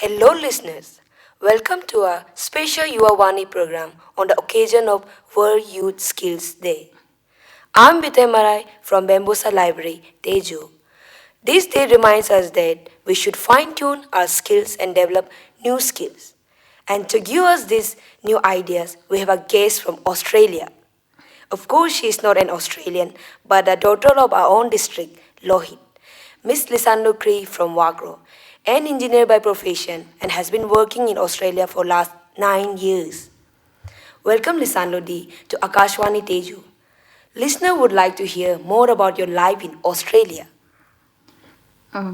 Hello, listeners. Welcome to our special Yuavani program on the occasion of World Youth Skills Day. I'm Bitay Marai from Bambusa Library, Teju. This day reminds us that we should fine tune our skills and develop new skills. And to give us these new ideas, we have a guest from Australia. Of course, she is not an Australian, but a daughter of our own district, Lohit. Miss Lisandro Cree from Wagro, an engineer by profession and has been working in Australia for last 9 years. Welcome Lisandro D to Akashwani Teju. Listener would like to hear more about your life in Australia.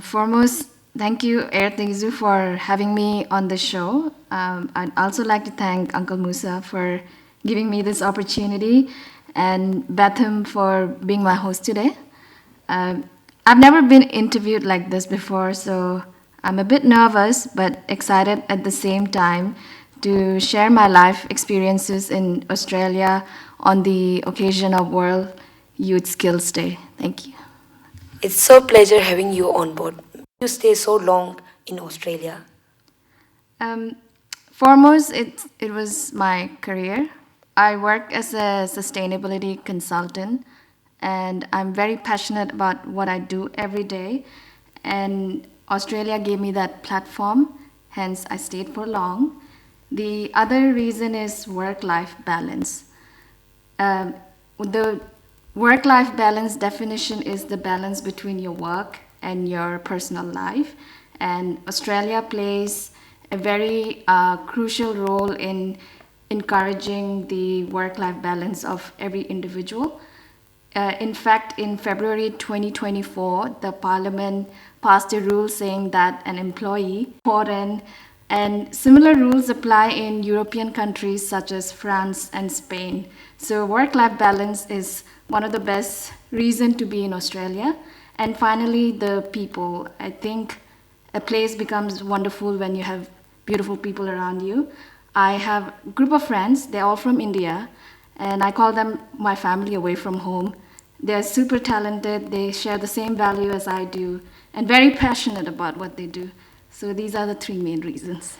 Foremost, thank you, Air Tezu, for having me on the show. I'd also like to thank Uncle Musa for giving me this opportunity and Betham for being my host today. I've never been interviewed like this before, so I'm a bit nervous but excited at the same time to share my life experiences in Australia on the occasion of World Youth Skills Day. Thank you. It's so pleasure having you on board. You stay so long in Australia. Um, Foremost, it was my career. I work as a sustainability consultant, and I'm very passionate about what I do every day. And Australia gave me that platform, hence, I stayed for long. The other reason is work life balance. The work life balance definition is the balance between your work and your personal life. And Australia plays a very crucial role in encouraging the work life balance of every individual. In fact, in February 2024, the parliament passed a rule saying that an employee, foreign, and similar rules apply in European countries such as France and Spain. So work-life balance is one of the best reasons to be in Australia. And finally, the people. I think a place becomes wonderful when you have beautiful people around you. I have a group of friends, they're all from India, and I call them my family away from home. They're super talented, they share the same value as I do, and very passionate about what they do. So these are the three main reasons.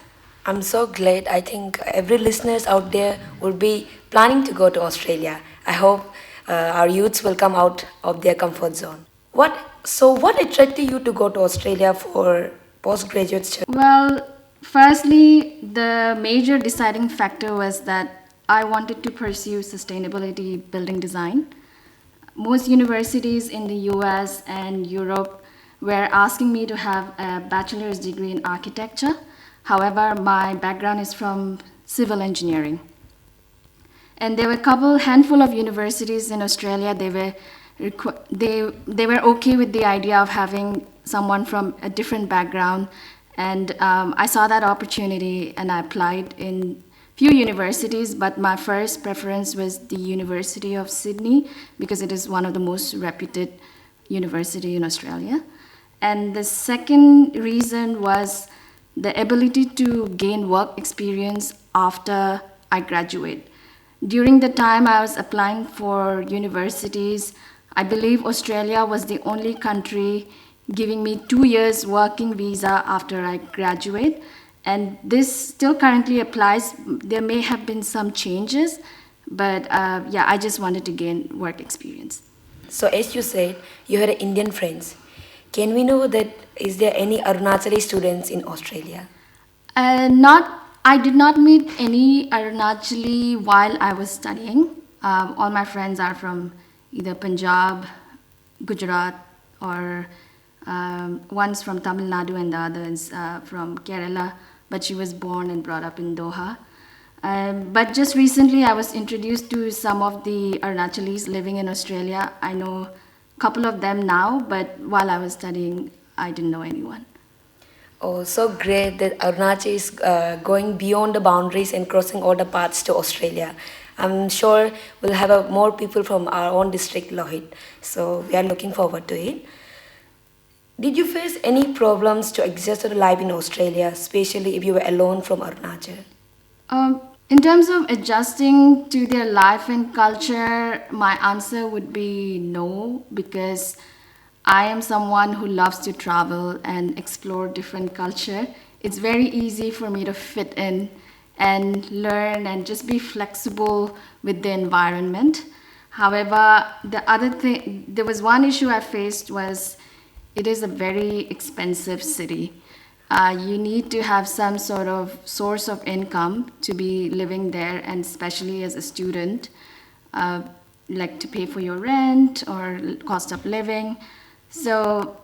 I'm so glad. I think every listeners out there will be planning to go to Australia. I hope our youths will come out of their comfort zone. What attracted you to go to Australia for postgraduate study? Well, firstly, the major deciding factor was that I wanted to pursue sustainability building design. Most universities in the US and Europe were asking me to have a bachelor's degree in architecture. However, my background is from civil engineering. And there were a handful of universities in Australia. They were okay with the idea of having someone from a different background, and I saw that opportunity and I applied in few universities. But my first preference was the University of Sydney because it is one of the most reputed university in Australia. And the second reason was the ability to gain work experience after I graduate. During the time I was applying for universities, I believe Australia was the only country giving me 2 years working visa after I graduate. And this still currently applies. There may have been some changes, but yeah, I just wanted to gain work experience. So as you said, you had Indian friends. Can we know that is there any Arunachali students in Australia? I did not meet any Arunachali while I was studying. All my friends are from either Punjab, Gujarat, or one's from Tamil Nadu and the other is from Kerala, but she was born and brought up in Doha. But just recently, I was introduced to some of the Arunachalis living in Australia. I know a couple of them now, but while I was studying, I didn't know anyone. Oh, so great that Arunachal is going beyond the boundaries and crossing all the paths to Australia. I'm sure we'll have more people from our own district, Lohit. So we are looking forward to it. Did you face any problems to adjust to life in Australia, especially if you were alone from Arunachal? In terms of adjusting to their life and culture, my answer would be no, because I am someone who loves to travel and explore different culture it's very easy for me to fit in and learn and just be flexible with the environment. However, there was one issue I faced was it is a very expensive city. You need to have some sort of source of income to be living there, and especially as a student, uh, like to pay for your rent or cost of living. So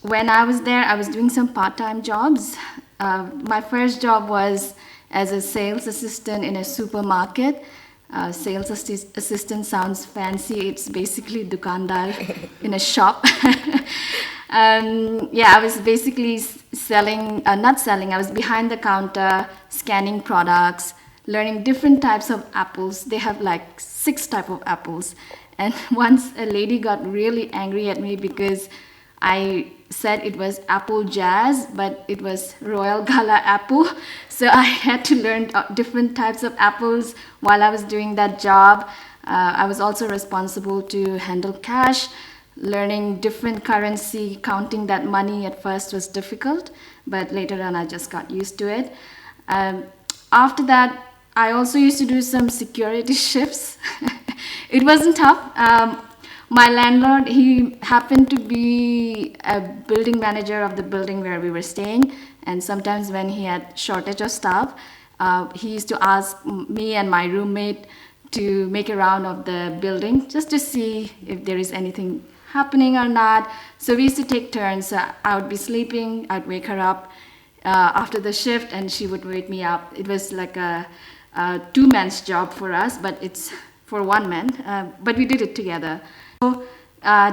when I was there, I was doing some part-time jobs. My first job was as a sales assistant in a supermarket. Assistant sounds fancy. It's basically dukandar in a shop. Yeah, I was basically selling, not selling, I was behind the counter, scanning products, learning different types of apples. They have like 6 type of apples. And once a lady got really angry at me because I said it was apple jazz, but it was Royal Gala apple. So I had to learn different types of apples while I was doing that job. I was also responsible to handle cash. Learning different currency, counting that money at first was difficult, but later on I just got used to it. Um, After that, I also used to do some security shifts. It wasn't tough. My landlord, he happened to be a building manager of the building where we were staying, and sometimes when he had shortage of staff, he used to ask me and my roommate to make a round of the building just to see if there is anything happening or not. So we used to take turns. I would be sleeping, I'd wake her up after the shift, and she would wake me up. It was like a two-man's job for us, but it's for one man. But we did it together. So,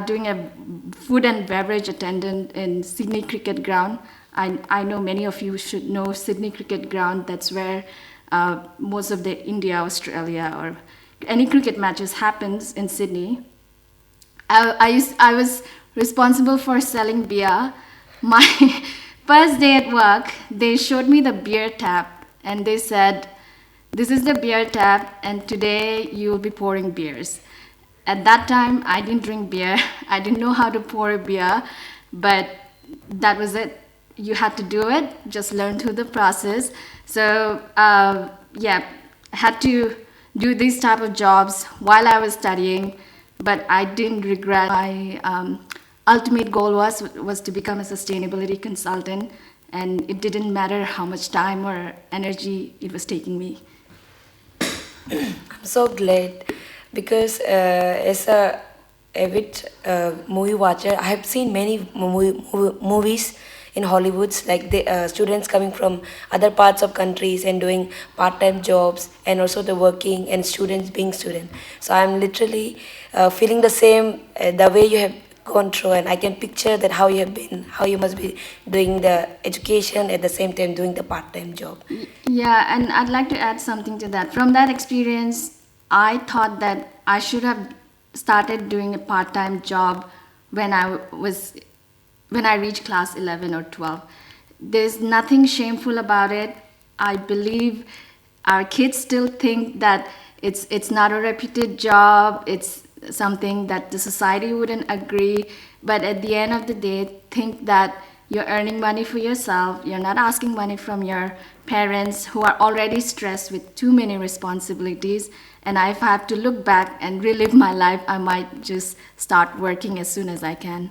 doing a food and beverage attendant in Sydney Cricket Ground. I know many of you should know Sydney Cricket Ground. That's where most of the India, Australia, or any cricket matches happens in Sydney. I was responsible for selling beer. My first day at work, they showed me the beer tap and they said, "This is the beer tap, and today you'll be pouring beers." At that time, I didn't drink beer. I didn't know how to pour a beer, but that was it. You had to do it, just learn through the process. So, yeah, I had to do these type of jobs while I was studying, but I didn't regret. My ultimate goal was to become a sustainability consultant, and it didn't matter how much time or energy it was taking me. I'm so glad because as a avid movie watcher, I have seen many movies in Hollywoods, like the students coming from other parts of countries and doing part-time jobs, and also the working and students being student. So I'm literally feeling the same the way you have gone through, and I can picture that how you have been, how you must be doing the education at the same time doing the part-time job. Yeah, and I'd like to add something to that. From that experience, I thought that I should have started doing a part-time job when when I reached class 11 or 12. There's nothing shameful about it. I believe our kids still think that it's not a reputed job, it's something that the society wouldn't agree, but at the end of the day, think that you're earning money for yourself, you're not asking money from your parents who are already stressed with too many responsibilities. And if I have to look back and relive my life, I might just start working as soon as I can.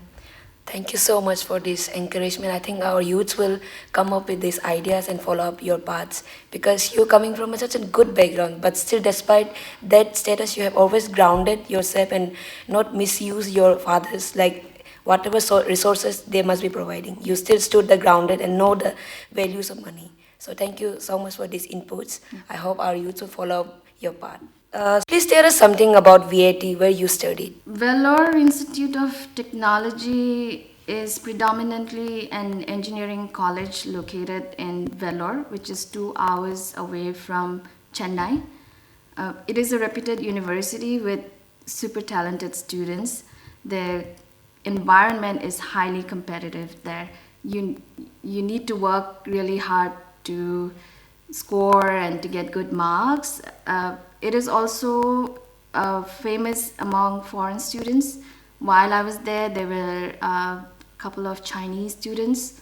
Thank you so much for this encouragement. I think our youths will come up with these ideas and follow up your paths because you're coming from such a good background, but still, despite that status, you have always grounded yourself and not misuse your fathers, like whatever resources they must be providing. You still stood the grounded and know the values of money. So thank you so much for these inputs. I hope our youths will follow up your path. Please tell us something about VAT where you studied. Vellore Institute of Technology is predominantly an engineering college located in Vellore, which is 2 hours away from Chennai. It is a reputed university with super talented students. The environment is highly competitive there. You need to work really hard to score and to get good marks. It is also famous among foreign students. While I was there were a couple of Chinese students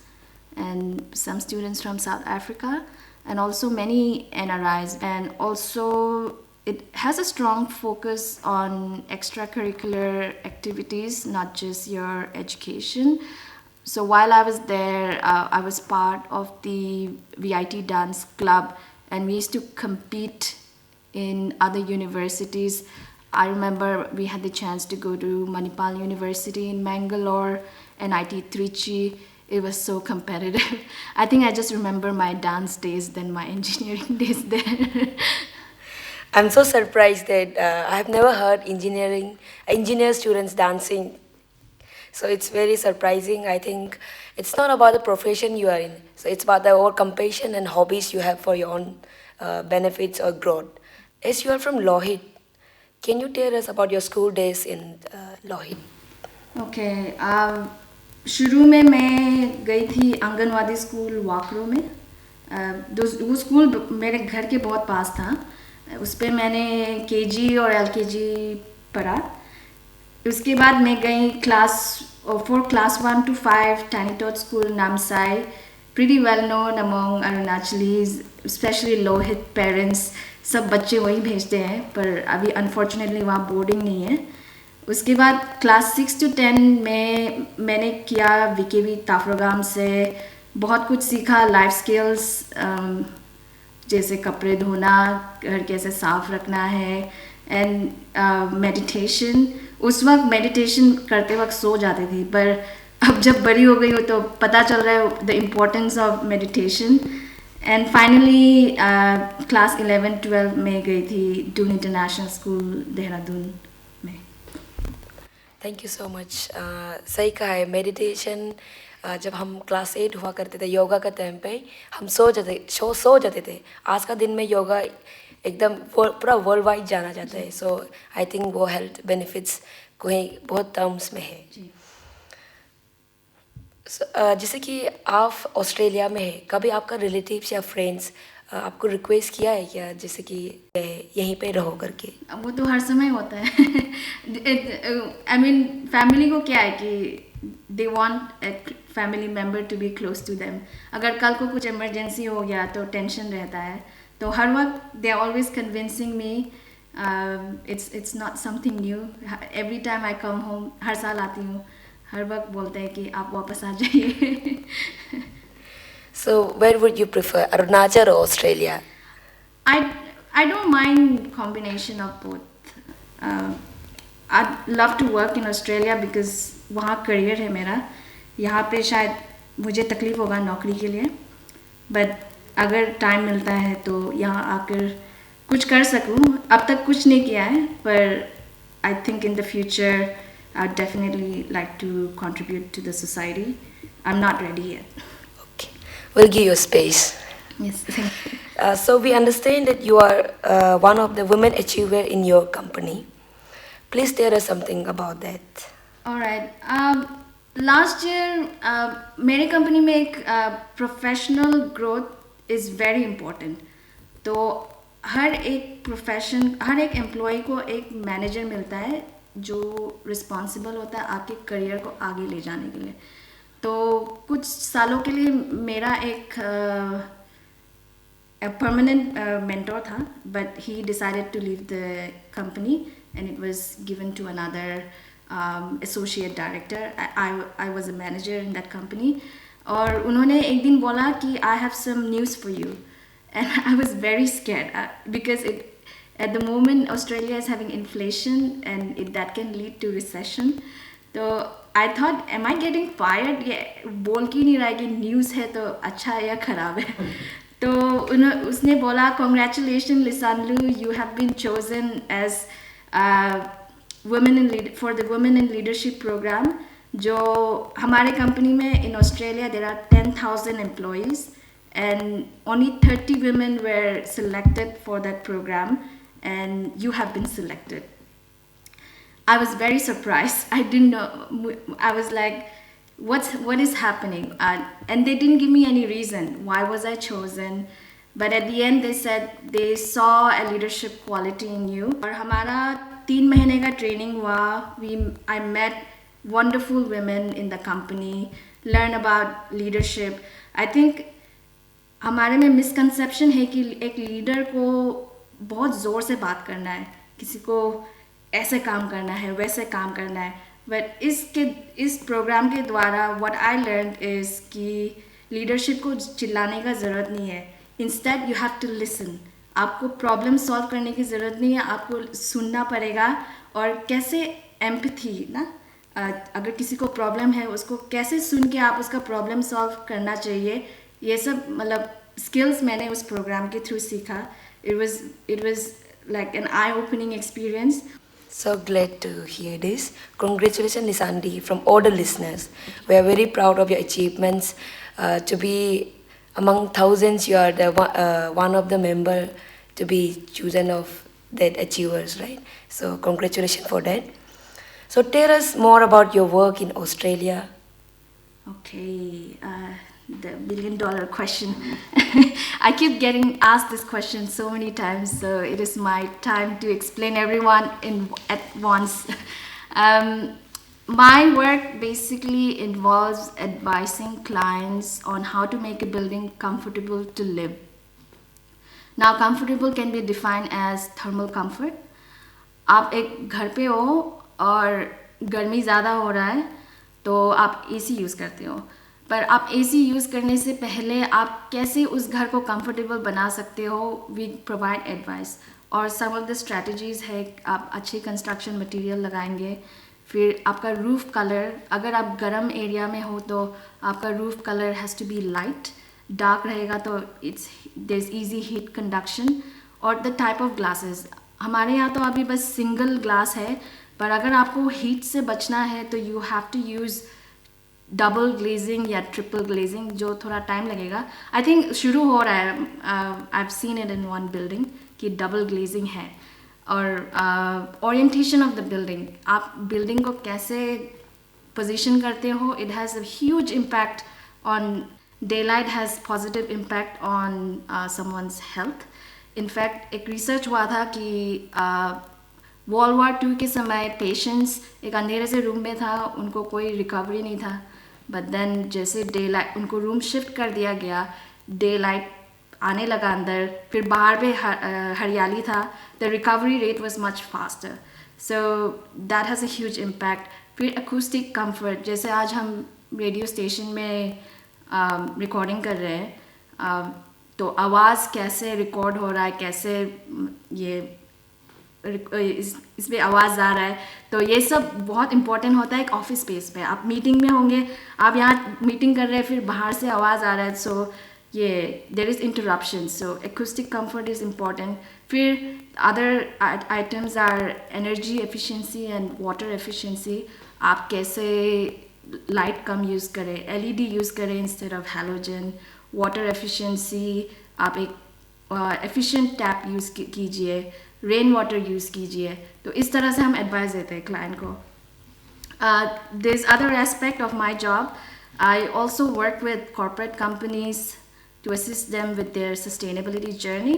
and some students from South Africa, and also many NRIs. And also, it has a strong focus on extracurricular activities, not just your education. So while I was there, I was part of the VIT dance club, and we used to compete in other universities. I remember we had the chance to go to Manipal University in Mangalore, NIT Trichy. It was so competitive. I think I just remember my dance days than my engineering days there. I'm so surprised that I have never heard engineer students dancing. So it's very surprising. I think it's not about the profession you are in. So it's about the whole compassion and hobbies you have for your own benefits or growth. As you are from Lohit, can you tell us about your school days in Lohit? Okay शुरू में मैं गई थी anganwadi school Wakro में। वो school मेरे घर के बहुत पास था। उस पर मैंने केजी और एलकेजी पढ़ा। उसके बाद मैं गई class 1 to 5 Tiny Tot school Namsai, pretty well known among Arunachalis, especially Lohit parents। सब बच्चे वहीं भेजते हैं, पर अभी अनफॉर्चुनेटली वहाँ बोर्डिंग नहीं है। उसके बाद क्लास 6 to 10 में मैंने किया वीकेवी ताफरगाम से। बहुत कुछ सीखा, लाइफ स्किल्स, जैसे कपड़े धोना, घर कैसे साफ रखना है, एंड मेडिटेशन। उस वक्त मेडिटेशन करते वक्त सो जाती थी, पर अब जब बड़ी हो गई हो तो पता चल रहा है the importance of meditation. And finally class 11-12 में गई थी डून इंटरनेशनल स्कूल देहरादून में। Thank you so much. सही कहा है, मेडिटेशन जब हम क्लास 8 हुआ करते थे योगा का टाइम पे हम सो जाते थे। आज का दिन में योगा एकदम पूरा वर्ल्ड वाइड जाना जाता है। सो आई थिंक वो हेल्थ बेनिफिट्स कोई बहुत टर्म्स में है। जैसे कि आप ऑस्ट्रेलिया में है, कभी आपका रिलेटिव्स या फ्रेंड्स आपको रिक्वेस्ट किया है क्या, जैसे कि यहीं पे रहो करके? वो तो हर समय होता है। आई मीन फैमिली को क्या है कि they want a family member to be close to them. अगर कल को कुछ इमरजेंसी हो गया तो टेंशन रहता है। तो हर वक्त they are always convincing me. It's not something new. Every time I come home, हर साल आती हूँ, हर वक्त बोलते हैं कि आप वापस आ जाइए। So where would you prefer, Arunachal or Australia? I don't mind combination of both. I'd love to work in Australia because वहाँ करियर है मेरा। यहाँ पे शायद मुझे तकलीफ होगा नौकरी के लिए, बट अगर टाइम मिलता है तो यहाँ आकर कुछ कर सकूँ। अब तक कुछ नहीं किया है, पर I think in the future I'd definitely like to contribute to the society. I'm not ready yet. Okay, we'll give you space. Yes, thank you. So we understand that you are one of the women achiever in your company. Please tell us something about that. All right. Last year मेरे company में एक professional growth is very important. तो हर एक employ को एक manager मिलता है जो रिस्पॉन्सिबल होता है आपके करियर को आगे ले जाने के लिए। तो कुछ सालों के लिए मेरा एक permanent mentor tha, but he decided to leave the company and it was given to another associate director. I was a manager in that company. और उन्होंने एक दिन बोला कि I have some news for you, and I was very scared because at the moment Australia is having inflation and that can lead to recession. तो I thought, am I getting fired? ये बोल क्यों नहीं रहा है कि news है तो अच्छा है या ख़राब है? तो उसने बोला, congratulations Lisanlu, you have been chosen as for the women in leadership program। जो हमारे कंपनी में in Australia there are 10,000 employees and only 30 women were selected for that program and you have been selected। I was very surprised. I didn't know. I was like, what is happening? And they didn't give me any reason why was I chosen. But at the end they said they saw a leadership quality in you। और हमारा 3 महीने का training हुआ। I met wonderful women in the company learn about leadership. I think हमारे में misconception है कि एक लीडर को बहुत ज़ोर से बात करना है, किसी को ऐसे काम करना है, वैसे काम करना है. बट इस प्रोग्राम के द्वारा व्हाट आई लर्न इज़ कि लीडरशिप को चिल्लाने का ज़रूरत नहीं है. Instead you have to listen. आपको प्रॉब्लम सॉल्व करने की ज़रूरत नहीं है, आपको सुनना पड़ेगा. और कैसे एम्पैथी ना, अगर किसी को प्रॉब्लम है उसको कैसे सुन के आप उसका प्रॉब्लम सॉल्व करना चाहिए, ये सब मतलब स्किल्स मैंने उस प्रोग्राम के थ्रू सीखा. It was like an I opening experience. So glad to hear this. Congratulations, Nisandi, from all the listeners. We are very proud of your achievements. To be among thousands, you are the one of the member to be chosen of that achievers, right? So congratulations for that. So tell us more about your work in Australia. Okay, the $1 billion question. I keep getting asked this question so many times, so it is my time to explain everyone at once. My work basically involves advising clients on how to make a building comfortable to live. Now, comfortable can be defined as thermal comfort. आप एक घर पे हो और गर्मी ज़्यादा हो रहा है तो आप एसी यूज़ करते हो, पर आप एसी यूज़ करने से पहले आप कैसे उस घर को कंफर्टेबल बना सकते हो, वी प्रोवाइड एडवाइस. और सम ऑफ द स्ट्रैटेजीज़ है, आप अच्छे कंस्ट्रक्शन मटेरियल लगाएंगे. फिर आपका रूफ कलर, अगर आप गर्म एरिया में हो तो आपका roof colour has to be light. Dark रहेगा तो there is easy heat conduction. और द टाइप ऑफ ग्लासेस, हमारे यहाँ तो अभी बस सिंगल ग्लास है, पर अगर आपको हीट से बचना है तो you have to use double glazing या ट्रिपल ग्लेजिंग, जो थोड़ा टाइम लगेगा. आई थिंक शुरू हो रहा है. I have seen it in one building कि डबल ग्लेजिंग है. और ओरिएंटेशन ऑफ द बिल्डिंग, आप बिल्डिंग को कैसे पोजीशन करते हो, it has a huge impact on daylight, has positive impact on someone's health. In fact एक रिसर्च हुआ था कि वर्ल्ड वार 2 के समय पेशेंट्स एक अंधेरे से रूम में था, उनको कोई रिकवरी नहीं था. बट देन जैसे डे लाइट, उनको रूम शिफ्ट कर दिया गया, डे लाइट आने लगा अंदर, फिर बाहर पे हरियाली था, the recovery rate was much faster. So that has a huge impact. फिर अकूस्टिक कंफर्ट, जैसे आज हम रेडियो स्टेशन में रिकॉर्डिंग कर रहे हैं, तो आवाज़ कैसे रिकॉर्ड हो रहा है, कैसे ये इसमें आवाज़ आ रहा है, तो ये सब बहुत इंपॉर्टेंट होता है एक ऑफिस स्पेस पे. आप मीटिंग में होंगे, आप यहाँ मीटिंग कर रहे हैं, फिर बाहर से आवाज़ आ रहा है, सो ये there is interruption. So acoustic comfort is important. फिर other items are energy efficiency and water efficiency. आप कैसे लाइट कम यूज़ करें, एलईडी यूज़ करें instead of halogen. Water efficiency, आप एक एफिशिएंट टैप यूज़ कीजिए, रेन वाटर यूज़ कीजिए. तो इस तरह से हम एडवाइस देते हैं क्लाइंट को. This other aspect of my job, I also work with corporate companies to assist them with their sustainability journey.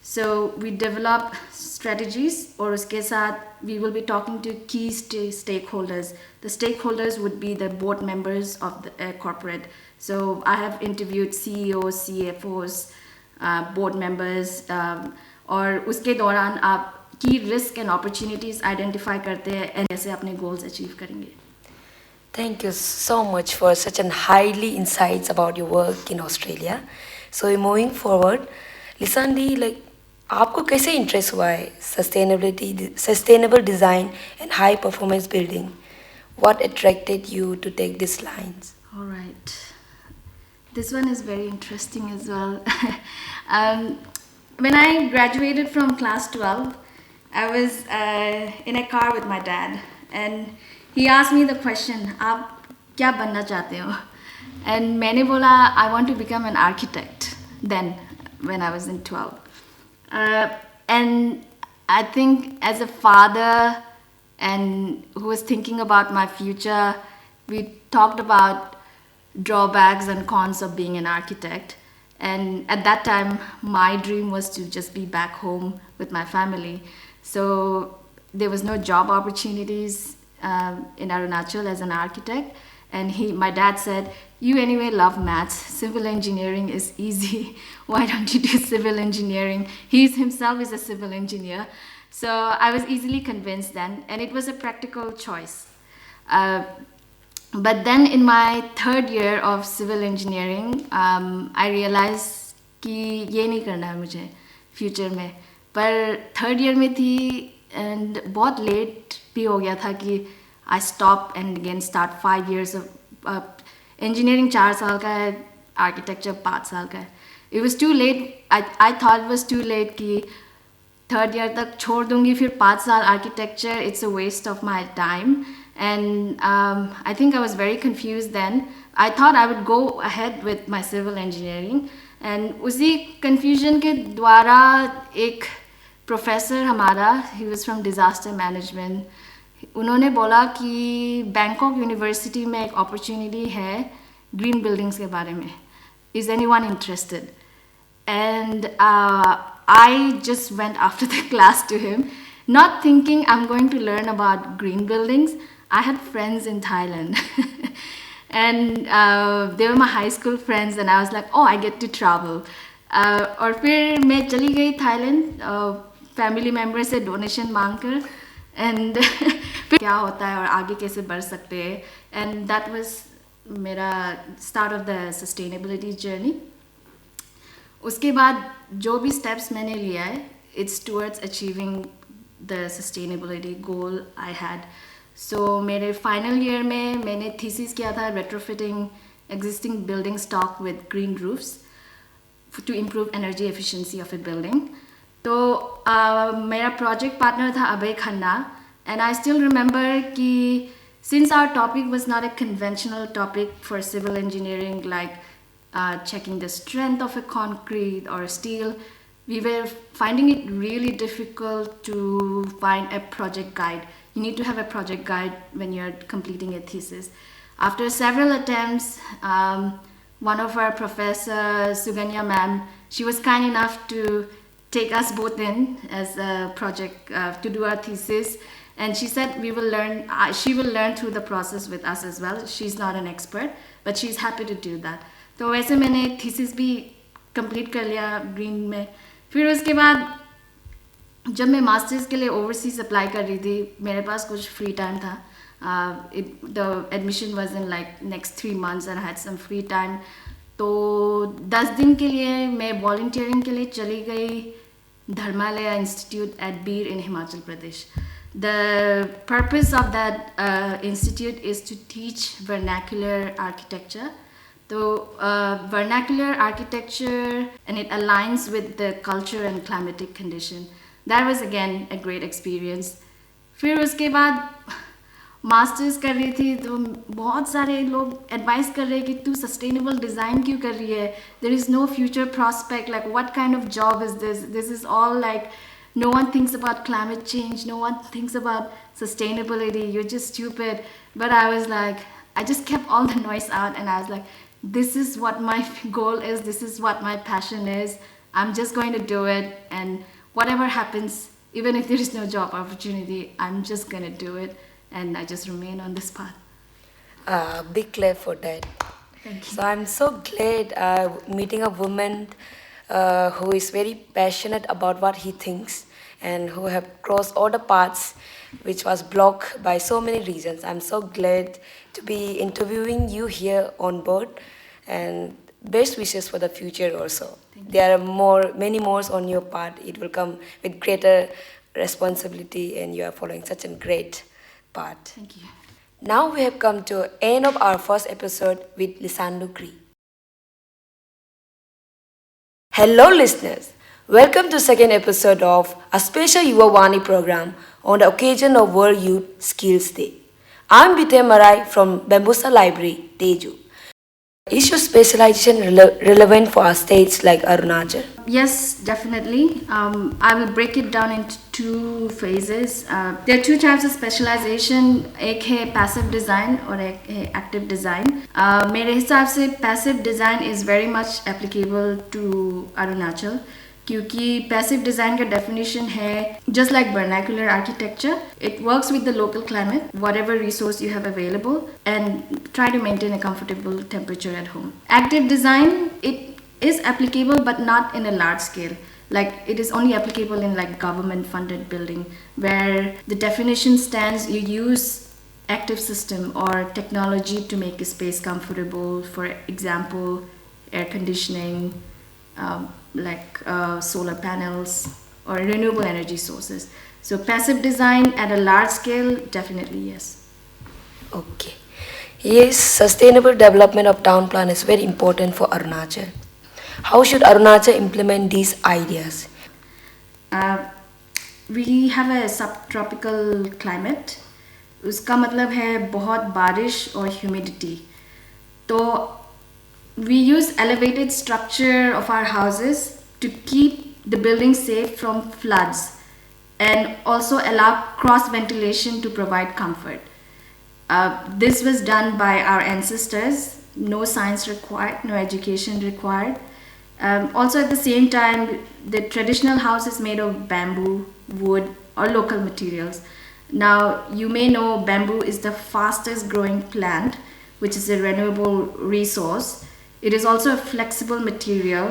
So we develop strategies, और उसके साथ we will be talking to key stakeholders. The stakeholders would be the board members of the corporate. So I have interviewed CEOs, CFOs, board members, और उसके दौरान आप की risk and opportunities identify करते हैं एंड कैसे अपने गोल्स अचीव करेंगे. Thank you so much for such an highly insights about your work in Australia. So moving forward, Lisandi, like आपको कैसे इंटरेस्ट हुआ है sustainable design and high performance building? What attracted you to take these lines? All right. This one is very interesting as well. When I graduated from class 12, I was in a car with my dad, and he asked me the question, आप क्या बनना चाहते हो? And मैंने बोला, I want to become an architect then, when I was in 12. And I think as a father and who was thinking about my future, we talked about drawbacks and cons of being an architect. And at that time, my dream was to just be back home with my family. So there was no job opportunities in Arunachal as an architect. and my dad said, "You anyway love maths. Civil engineering is easy. Why don't you do civil engineering?" He himself is a civil engineer. So I was easily convinced then, and it was a practical choice. But then in my third year of civil engineering, I realized कि ये नहीं करना है मुझे future में. पर third year में थी एंड बहुत लेट भी हो गया था कि I stop and again start 5 years of engineering 4 साल का है, आर्किटेक्चर 5 साल का है. It was too late. I thought it was too late कि थर्ड ईयर तक छोड़ दूंगी, फिर 5 साल architecture, it's a waste of my time. And I think I was very confused then. I thought I would go ahead with my civil engineering. And उसी confusion के द्वारा एक professor हमारा, he was from disaster management, उन्होंने बोला कि Bangkok university में एक opportunity है green buildings के बारे में. Is anyone interested? And I just went after the class to him, not thinking I'm going to learn about green buildings. I had friends in Thailand and they were my high school friends, and I was like, oh, I get to travel. और फिर मैं चली गई Thailand family member से donation मांग कर, and फिर क्या होता है और आगे कैसे बढ़ सकते हैं. एंड दैट वाज मेरा start of the sustainability journey. उसके बाद जो भी स्टेप्स मैंने लिया है, it's towards achieving the sustainability goal I had. So मेरे फाइनल ईयर में मैंने थीसिस किया था retrofitting existing building stock with green roofs to improve energy efficiency of a building. तो मेरा प्रोजेक्ट पार्टनर था Abhay Khanna, and I still remember कि since our topic was not a conventional topic for civil engineering like checking the strength of a concrete or steel, we were finding it really difficult to find a project guide. You need to have a project guide when you're completing a thesis. After several attempts, one of our professors, Suganya ma'am, she was kind enough to take us both in as a project to do our thesis. And she said she will learn through the process with us as well. She's not an expert, but she's happy to do that. तो वैसे मैंने thesis भी complete कर लिया green में. फिर उसके बाद जब मैं मास्टर्स के लिए ओवरसीज अप्लाई कर रही थी, मेरे पास कुछ फ्री टाइम था. The admission was in like next 3 months and I had some free time. तो 10 दिन के लिए मैं वॉलंटियरिंग के लिए चली गई Dharmalaya institute at Bir in Himachal Pradesh. The purpose of that institute is to teach vernacular architecture. So vernacular architecture, and it aligns with the culture and climatic condition. That was again a great experience. फिर उसके बाद masters कर रही थी तो बहुत सारे लोग एडवाइस कर रहे हैं कि तू सस्टेनेबल डिज़ाइन क्यों कर रही है. There is no future prospect, like what kind of job is this is all like no one thinks about climate change, no one thinks about sustainability, you're just stupid. But I was like, I just kept all the noise out, and I was like, this is what my goal is, this is what my passion is, I'm just going to do it, and whatever happens, even if there is no job opportunity, I'm just going to do it, and I just remain on this path. Big clap for that. Thank you. So I'm so glad meeting a woman who is very passionate about what he thinks and who have crossed all the paths which was blocked by so many reasons. I'm so glad to be interviewing you here on board, and best wishes for the future also. There are many more on your part. It will come with greater responsibility, and you are following such a great path. Thank you. Now we have come to end of our first episode with Lisandu Cree. Hello listeners, welcome to second episode of a special Yuva Vani program on the occasion of World Youth Skills Day. I'm Bithe Marai from Bambusa Library, Teju. Is your specialization relevant for our states like Arunachal? Yes, definitely. I will break it down into 2 phases. There are 2 types of specialization. एक है passive design और एक है active design. मेरे हिसाब से passive design is very much applicable to Arunachal क्योंकि passive design का डेफिनेशन है just like vernacular architecture, it works with the local climate, whatever resource you have available, and try to maintain a comfortable temperature at home. Active design, it is applicable but not in a large scale. Like it is only applicable in like government funded building, where the definition stands you use active system or technology to make a space comfortable. For example, air conditioning, solar panels or renewable energy sources. So passive design at a large scale, definitely yes. Okay. Yes, sustainable development of town plan is very important for Arunachal. How should Arunachal implement these ideas? We have a subtropical climate. उसका मतलब है बहुत बारिश और humidity. तो we use elevated structure of our houses to keep the building safe from floods and also allow cross ventilation to provide comfort. This was done by our ancestors. No science required, no education required. Also at the same time, the traditional house is made of bamboo, wood or local materials. Now you may know bamboo is the fastest growing plant, which is a renewable resource. It is also a flexible material.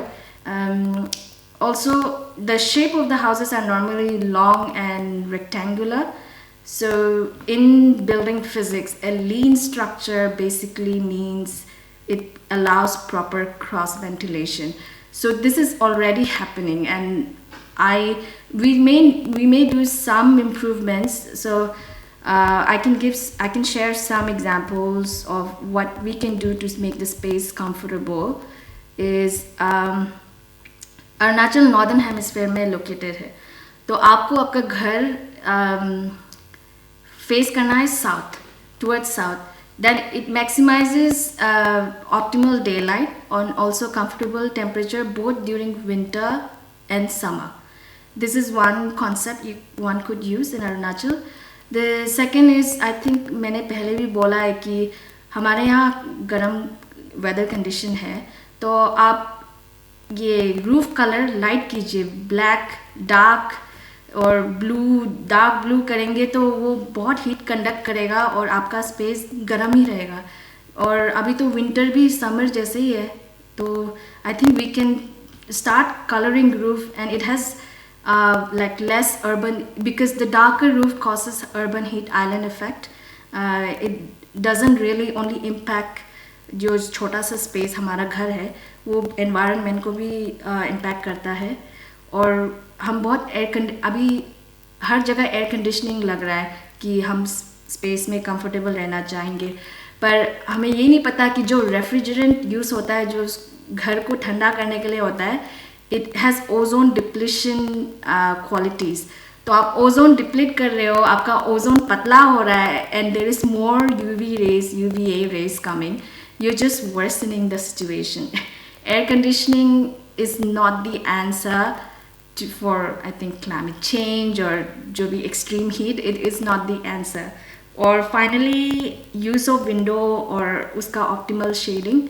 Also, the shape of the houses are normally long and rectangular. So in building physics, a lean structure basically means it allows proper cross ventilation. So this is already happening, and we may do some improvements. So I can share some examples of what we can do to make the space comfortable. Is Arunachal northern hemisphere में located है, तो आपको आपका घर face करना है south, towards south. Then it maximizes optimal daylight and also comfortable temperature both during winter and summer. This is one concept one could use in Arunachal. The second is, I think मैंने पहले भी बोला है कि हमारे यहाँ गर्म weather condition है, तो आप ये रूफ कलर लाइट कीजिए, ब्लैक डार्क और डार्क ब्लू करेंगे तो वो बहुत हीट कंडक्ट करेगा और आपका स्पेस गर्म ही रहेगा. और अभी तो विंटर भी समर जैसे ही है, तो I think we can start colouring roof and it has like less urban, because the darker roof causes urban heat island effect. It doesn't really only impact जो छोटा सा स्पेस हमारा घर है, वो एनवायरनमेंट को भी इम्पैक्ट करता है. और हम बहुत अभी हर जगह एयर कंडीशनिंग लग रहा है कि हम स्पेस में कंफर्टेबल रहना चाहेंगे, पर हमें ये नहीं पता कि जो रेफ्रिजरेंट यूज़ होता है, जो घर को ठंडा करने के लिए होता है, it has ozone depletion qualities. तो आप ओजोन डिप्लीट कर रहे हो, आपका ओजोन पतला हो रहा है, and there is more UVA rays coming. You're just worsening the situation. Air conditioning is not the answer for, I think, climate change or जो भी extreme heat. It is not the answer. और finally, use of window और उसका optimal shading.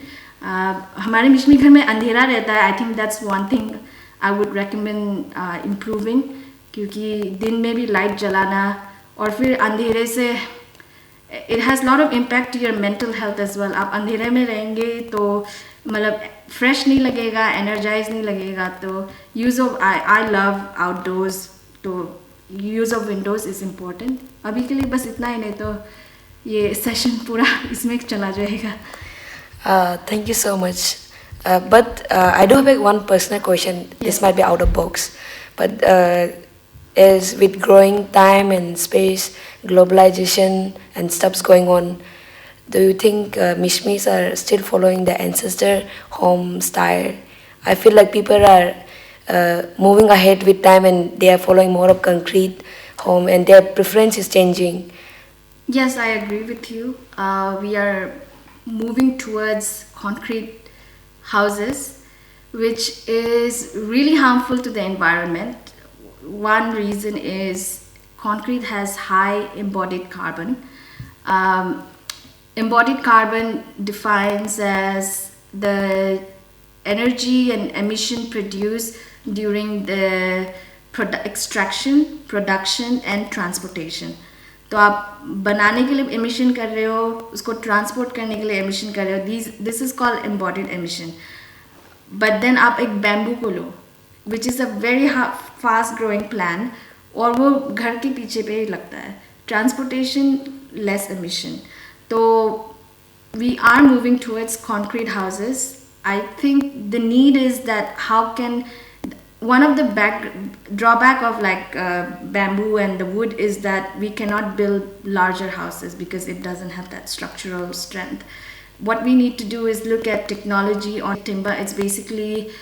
हमारे मिशमी घर में अंधेरा रहता है. I think that's one thing I would recommend improving, क्योंकि दिन में भी लाइट जलाना और फिर अंधेरे से it has lot of impact to your mental health as well. आप अंधेरे में रहेंगे तो मतलब फ्रेश नहीं लगेगा, एनर्जाइज नहीं लगेगा. तो use of I love outdoors, तो use of Windows is important. अभी के लिए बस इतना ही, नहीं तो ये सेशन पूरा इसमें चला जाएगा. Thank you so much. But I do have one personal question. Yes. This might be out of box, but is with growing time and space, globalization and stuff's going on, do you think Mishmis are still following the ancestor home style? I feel like people are moving ahead with time and they are following more of concrete home and their preference is changing. Yes, I agree with you. We are moving towards concrete houses, which is really harmful to the environment. One reason is concrete has high embodied carbon. Embodied carbon defines as the energy and emission produced during the extraction, production and transportation. तो आप बनाने के लिए emission कर रहे हो, उसको transport करने के लिए emission कर रहे हो. This is called embodied emission. But then आप एक bamboo को लो, which is a very fast growing plant, और वो घर के पीछे पे ही लगता है. Transportation, less emission. तो we are moving towards concrete houses. I think the need is that how can one of the drawback of like bamboo and the wood is that we cannot build larger houses because it doesn't have that structural strength. What we need to do is look at technology on timber. It's basically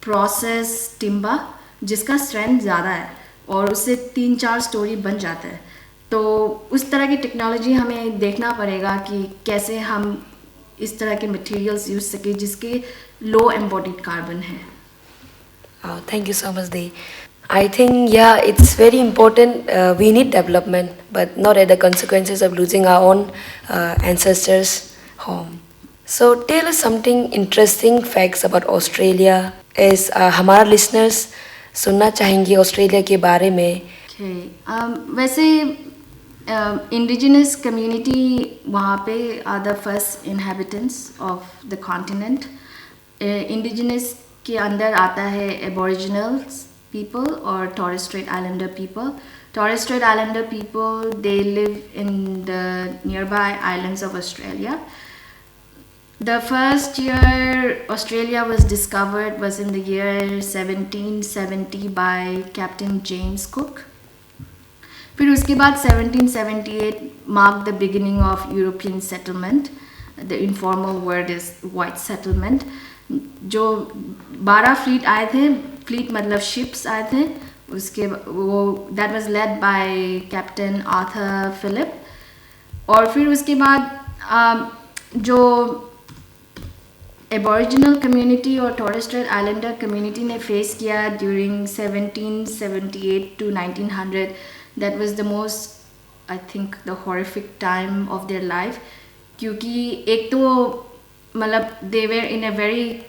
process timber जिसका strength ज़्यादा है और उससे 3-4 story बन जाता है. तो उस तरह की टेक्नोलॉजी हमें देखना पड़ेगा कि कैसे हम इस तरह के मटेरियल्स यूज सके जिसके लो एम्बॉडीड कार्बन है. Oh, thank you so much, Dee. I think, yeah, it's very important. We need development, but not at the consequences of losing our own ancestors' home. So, tell us something interesting facts about Australia. Is हमारा listeners सुनना चाहेंगे Australia के बारे में. Okay. वैसे indigenous community वहाँ पे are the first inhabitants of the continent. Indigenous के अंदर आता है aboriginals people or Torres Strait Islander people. Torres Strait Islander people, they live in the nearby islands of Australia. The first year Australia was discovered was in the year 1770 by Captain James Cook. फिर उसके बाद 1778 marked the beginning of European settlement. The informal word is white settlement. जो 12 fleet आए थे, fleet मतलब ships आए थे, उसके वो that was led by Captain Arthur Phillip. और फिर उसके बाद जो Aboriginal community और Torres Strait Islander community ने face किया during 1778 to 1900, that was the most, I think, the horrific time of their life. क्योंकि एक तो मतलब they were in a very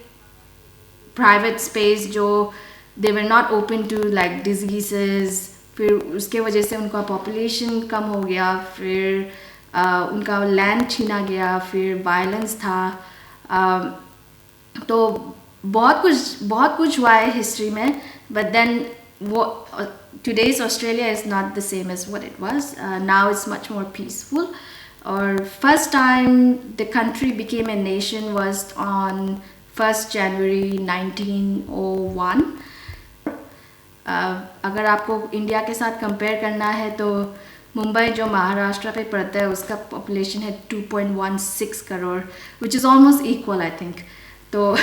private space जो they were not open to like diseases. फिर उसके वजह से उनका population कम हो गया, फिर उनका land छीना गया, फिर violence था. तो बहुत कुछ हुआ है हिस्ट्री में. But then today's Australia is not the same as what it was. Now it's much more peaceful. Or first time the country became a nation was on 1st January 1901. अगर आपको India के साथ compare करना है तो मुंबई जो महाराष्ट्र पे पड़ता है उसका पॉपुलेशन है 2.16 crore, which is almost equal I think. तो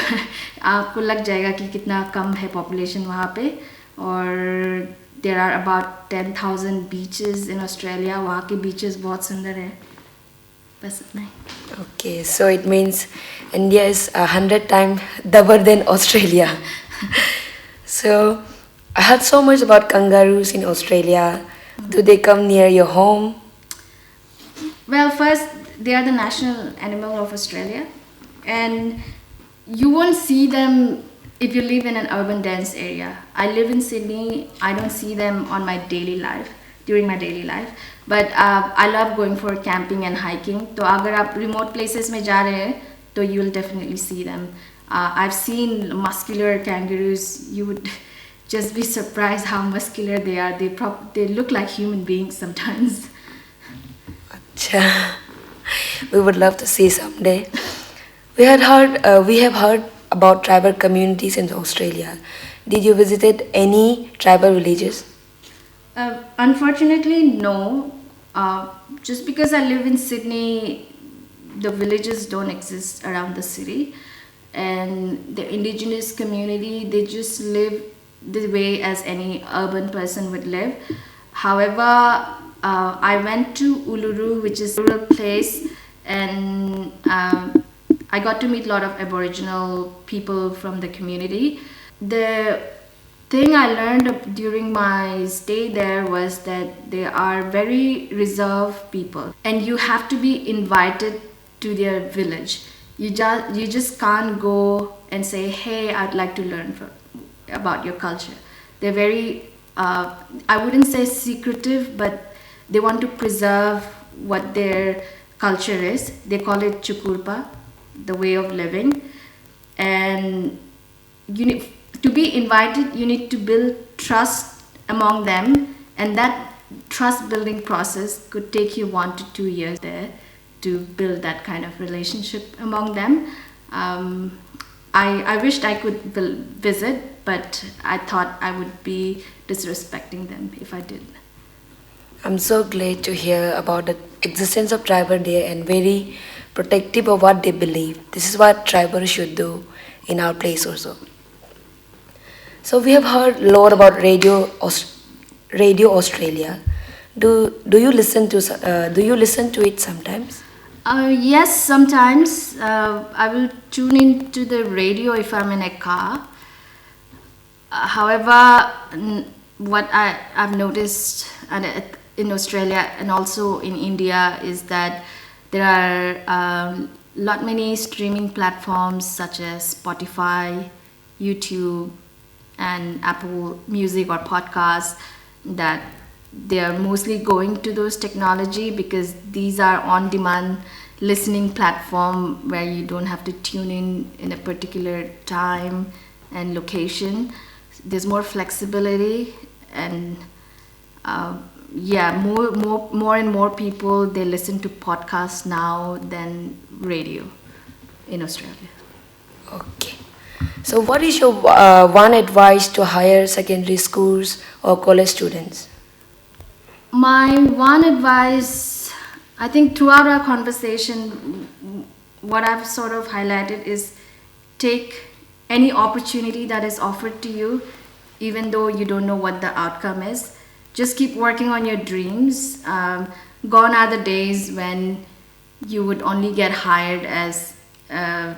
आपको लग जाएगा कि कितना कम है पॉपुलेशन वहाँ पे. और there are about 10,000 beaches in Australia. वहाँ के beaches बहुत सुंदर है. बस इतना ही. Okay, so it means India is 100 times double than Australia. So I heard so much about kangaroos in Australia. Do they come near your home? Well, first, they are the national animal of Australia, and you won't see them if you live in an urban dense area. I live in Sydney. I don't see them on my daily life, during my daily life, but I love going for camping and hiking. तो अगर आप remote places में जा रहे हैं तो you will definitely see them. I've seen muscular kangaroos. You would just be surprised how muscular they are. They look like human beings sometimes. Acha. We would love to see someday. We have heard about tribal communities in Australia. Did you visit any tribal villages? Unfortunately, no. Just because I live in Sydney, the villages don't exist around the city, and the indigenous community, they just live the way as any urban person would live. However, I went to Uluru, which is a rural place, and I got to meet a lot of Aboriginal people from the community. The thing I learned during my stay there was that they are very reserved people, and you have to be invited to their village. You just can't go and say, hey, I'd like to learn from about your culture. They're very, I wouldn't say secretive, but they want to preserve what their culture is. They call it Chukurpa, the way of living. And you need to be invited, you need to build trust among them, and that trust building process could take you 1 to 2 years there to build that kind of relationship among them. I wished I could visit, but I thought I would be disrespecting them if I did. I'm so glad to hear about the existence of tribal there and very protective of what they believe. This is what tribal should do in our place also. So we have heard a lot about Radio Australia. Do you listen to it sometimes? Yes, sometimes I will tune into the radio if I'm in a car. However, what I've noticed in Australia and also in India is that there are lot many streaming platforms such as Spotify, YouTube, and Apple Music or podcasts that they are mostly going to those technology because these are on-demand listening platform where you don't have to tune in a particular time and location. There's more flexibility and yeah, more and more people they listen to podcasts now than radio in Australia. Okay. So what is your one advice to higher secondary schools or college students? My one advice, I think throughout our conversation, what I've sort of highlighted is take any opportunity that is offered to you, even though you don't know what the outcome is. Just keep working on your dreams. Gone are the days when you would only get hired as a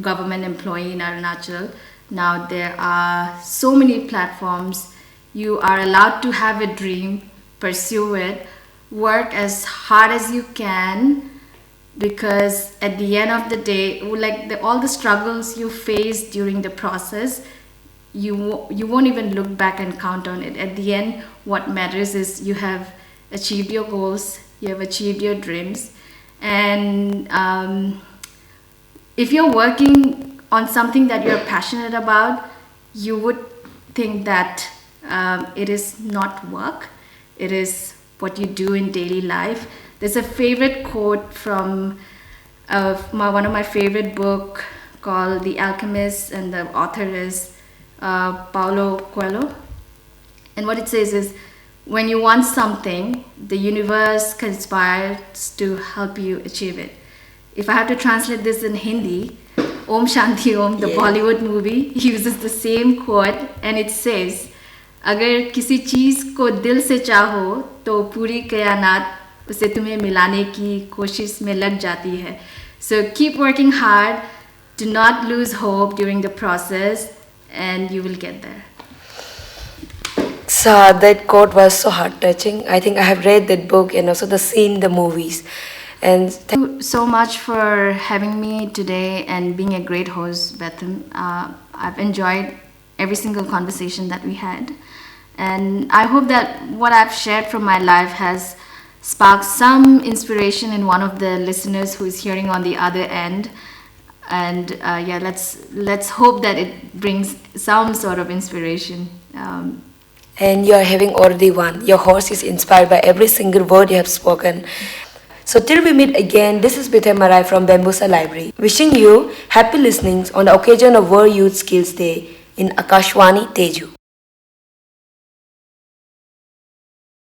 government employee in Arunachal. Now there are so many platforms. You are allowed to have a dream, pursue it, work as hard as you can, because at the end of the day, all the struggles you face during the process, you won't even look back and count on it. At the end, what matters is you have achieved your goals, you have achieved your dreams, and if you're working on something that you're passionate about, you would think that it is not work, it is what you do in daily life. There's a favorite quote from one of my favorite book called The Alchemist, and the author is Paulo Coelho. And what it says is, when you want something, the universe conspires to help you achieve it. If I have to translate this in Hindi, Om Shanti Om, the Bollywood movie, uses the same quote, and it says, अगर किसी चीज़ को दिल से चाहो तो पूरी कायनात उसे तुम्हें मिलाने की कोशिश में लग जाती है. So keep working hard, do not lose hope during the process, and you will get there. So that quote was so heart touching. I think I have read that book and also seen the movies. And thank you so much for having me today and being a great host, Betham. I've enjoyed every single conversation that we had. And I hope that what I've shared from my life has sparked some inspiration in one of the listeners who is hearing on the other end. And yeah, let's hope that it brings some sort of inspiration. And you are having already one. Your horse is inspired by every single word you have spoken. So till we meet again, this is Bithay Marai from Bambusa Library, wishing you happy listenings on the occasion of World Youth Skills Day in Akashwani, Teju.